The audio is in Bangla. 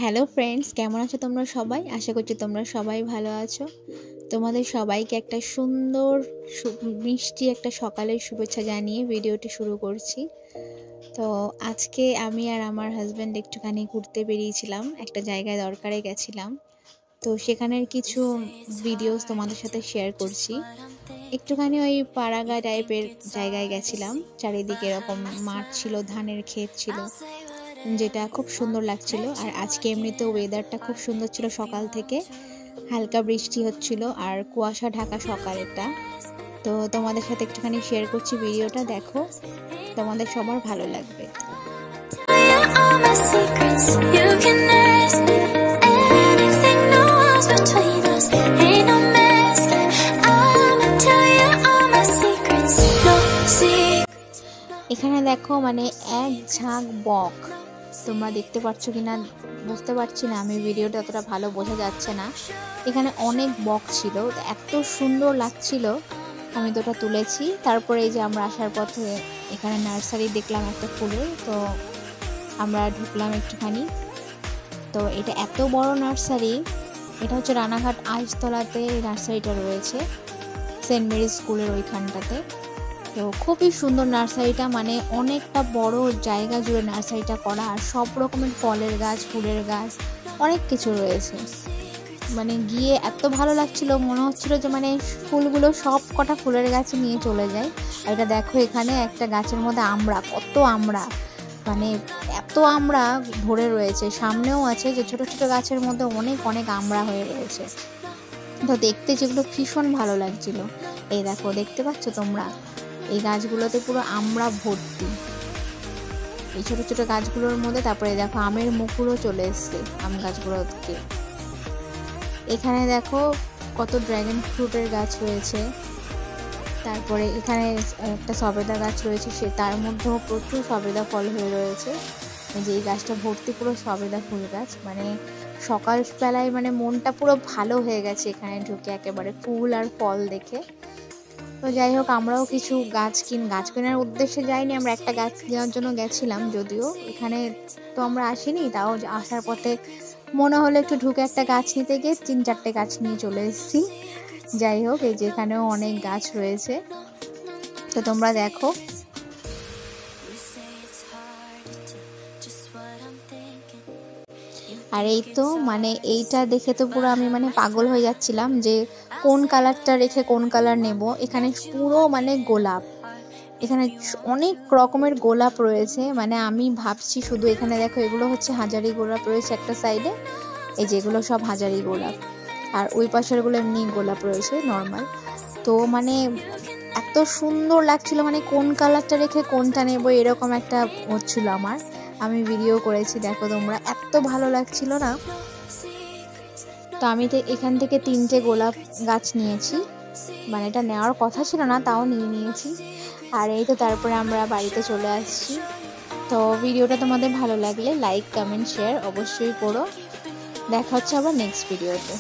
হ্যালো ফ্রেন্ডস, কেমন আছো তোমরা সবাই? আশা করছি তোমরা সবাই ভালো আছো। তোমাদের সবাইকে একটা সুন্দর মিষ্টি একটা সকালের শুভেচ্ছা জানিয়ে ভিডিওটি শুরু করছি। তো আজকে আমি আর আমার হাজব্যান্ড একটুখানি ঘুরতে বেরিয়েছিলাম, একটা জায়গায় দরকারে গেছিলাম। তো সেখানের কিছু ভিডিওস তোমাদের সাথে শেয়ার করছি। একটুখানি ওই পাড়াগা টাইপের জায়গায় গেছিলাম, চারিদিকে এরকম মাঠ ছিল, ধানের ক্ষেত ছিল, যেটা খুব সুন্দর লাগছিল। আর আজকে এমনিতেও ওয়েদারটা খুব সুন্দর ছিল, সকাল থেকে হালকা বৃষ্টি হচ্ছিল আর কুয়াশা ঢাকা সকাল এটা। তো তোমাদের সাথে একটুখানি শেয়ার করছি ভিডিওটা, দেখো তোমাদের সবার ভালো লাগবে। এখানে দেখো মানে এক ঝাঁক বক, তোমরা দেখতে পাচ্ছ কিনা বুঝতে পারছি না, আমি ভিডিওটা অতটা ভালো বোঝা যাচ্ছে না। এখানে অনেক বক ছিল, এত সুন্দর লাগছিল, আমি তো ওটা তুলেছি। তারপরে এই যে আমরা আসার পথে এখানে নার্সারি দেখলাম একটা ফুলের, তো আমরা ঢুকলাম একটুখানি। তো এটা এত বড় নার্সারি, এটা হচ্ছে রানাঘাট আইসতলাতে নার্সারিটা রয়েছে, সেন্ট মেরি স্কুলের ওইখানটাতে। তো খুবই সুন্দর নার্সারিটা, মানে অনেকটা বড় জায়গা জুড়ে নার্সারিটা করা, আর সব রকমের ফলের গাছ, ফুলের গাছ, অনেক কিছু রয়েছে। মানে গিয়ে এত ভালো লাগছিল, মনে হচ্ছিল যে মানে ফুলগুলো সব কটা ফুলের গাছে নিয়ে চলে যায়। আর এটা দেখো, এখানে একটা গাছের মধ্যে আমড়া, কত আমড়া, মানে এত আমড়া ধরে রয়েছে। সামনেও আছে যে ছোট ছোট গাছের মধ্যে অনেক অনেক আমড়া হয়ে রয়েছে। তো দেখতে যেগুলো ভীষণ ভালো লাগছিল। এই দেখো, দেখতে পাচ্ছ তোমরা, এই গাছগুলোতে পুরো আমড়া ভর্তি, এই ছোট ছোট গাছগুলোর মধ্যে। তারপরে দেখো আমের মুকুলও চলে এসছে আম গাছগুলো থেকে। এখানে দেখো কত ড্রাগন ফ্রুটের গাছ রয়েছে। তারপরে এখানে একটা সবেদা গাছ রয়েছে, সে তার মধ্যেও প্রচুর সবেদা ফল হয়ে রয়েছে। যে এই গাছটা ভর্তি পুরো সবেদা ফুল গাছ, মানে সকালবেলায় মানে মনটা পুরো ভালো হয়ে গেছে এখানে ঢুকে, একেবারে ফুল আর ফল দেখে। তো যাই হোক, আমরাও কিছু গাছ কেনার উদ্দেশ্যে যাইনি, আমরা একটা গাছ কেনার জন্য গেছিলাম। যদিও এখানে তো আমরা আসিনি, তাও আসার পথে মনে হলো একটু ঢুকে একটা গাছ নিতে গিয়ে 3-4টে গাছ নিয়ে চলে এসেছি। যাই হোক, এই যে এখানেও অনেক গাছ রয়েছে, তো তোমরা দেখো। আর এই তো মানে এইটা দেখে তো পুরো আমি মানে পাগল হয়ে যাচ্ছিলাম যে কোন কালারটা রেখে কোন কালার নেব। এখানে পুরো মানে গোলাপ, এখানে অনেক রকমের গোলাপ রয়েছে। মানে আমি ভাবছি শুধু, এখানে দেখো এগুলো হচ্ছে হাজারি গোলাপ রয়েছে একটা সাইডে, এই যেগুলো সব হাজারি গোলাপ, আর ওই পাশের গুলো এমনি গোলাপ রয়েছে নর্মাল। তো মানে এত সুন্দর লাগছিল, মানে কোন কালারটা রেখে কোনটা নেব এরকম একটা হচ্ছিল আমার। আমি ভিডিও করেছি, দেখো তোমরা, এত ভালো লাগছিল না। তো আমি এখান থেকে 3টে গোলাপ গাছ নিয়েছি, মানে এটা নেওয়ার কথা ছিল না, তাও নিয়েছি। আর এই তো তারপরে আমরা বাড়িতে চলে আসছি। তো ভিডিওটা তোমাদের ভালো লাগলে লাইক, কমেন্ট, শেয়ার অবশ্যই করো। দেখা হচ্ছে আবার নেক্সট ভিডিওতে।